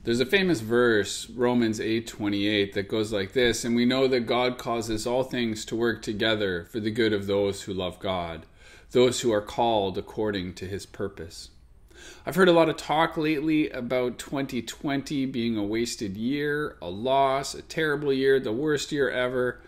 There's a famous verse, Romans 8:28, that goes like this, and we know that God causes all things to work together for the good of those who love God, those who are called according to his purpose. I've heard a lot of talk lately about 2020 being a wasted year, a loss, a terrible year, the worst year ever,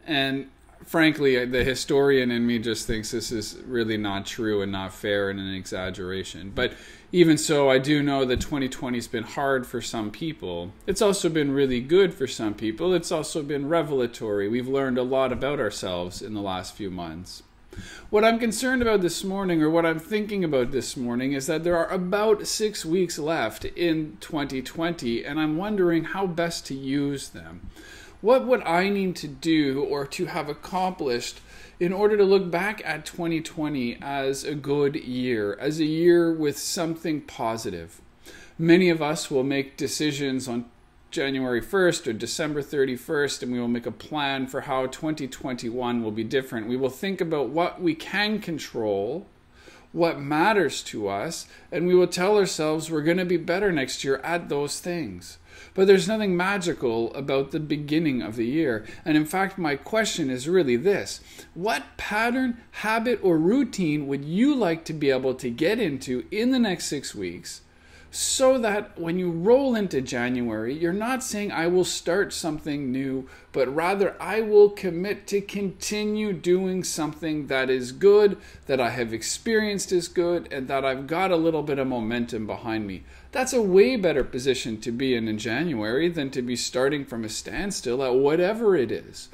and frankly, the historian in me just thinks this is really not true and not fair and an exaggeration. But even so, I do know that 2020 has been hard for some people. It's also been really good for some people. It's also been revelatory. We've learned a lot about ourselves in the last few months. What I'm concerned about this morning, or what I'm thinking about this morning, is that there are about 6 weeks left in 2020, and I'm wondering how best to use them. What would I need to do or to have accomplished in order to look back at 2020 as a good year, as a year with something positive? Many of us will make decisions on January 1st or December 31st, and we will make a plan for how 2021 will be different. We will think about what we can control, what matters to us, and we will tell ourselves we're going to be better next year at those things. But there's nothing magical about the beginning of the year. And in fact, my question is really this: what pattern, habit, or routine would you like to be able to get into in the next 6 weeks, so that when you roll into January, you're not saying, I will start something new, but rather I will commit to continue doing something that is good, that I have experienced is good, and that I've got a little bit of momentum behind me. That's a way better position to be in January than to be starting from a standstill at whatever it is.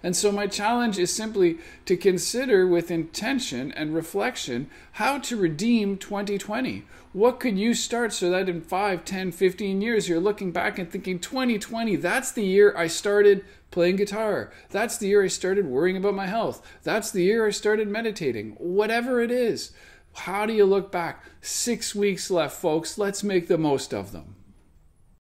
And so my challenge is simply to consider with intention and reflection how to redeem 2020. What could you start so that in 5, 10, 15 years you're looking back and thinking 2020, that's the year I started playing guitar. That's the year I started worrying about my health. That's the year I started meditating. Whatever it is. How do you look back? 6 weeks left, folks. Let's make the most of them.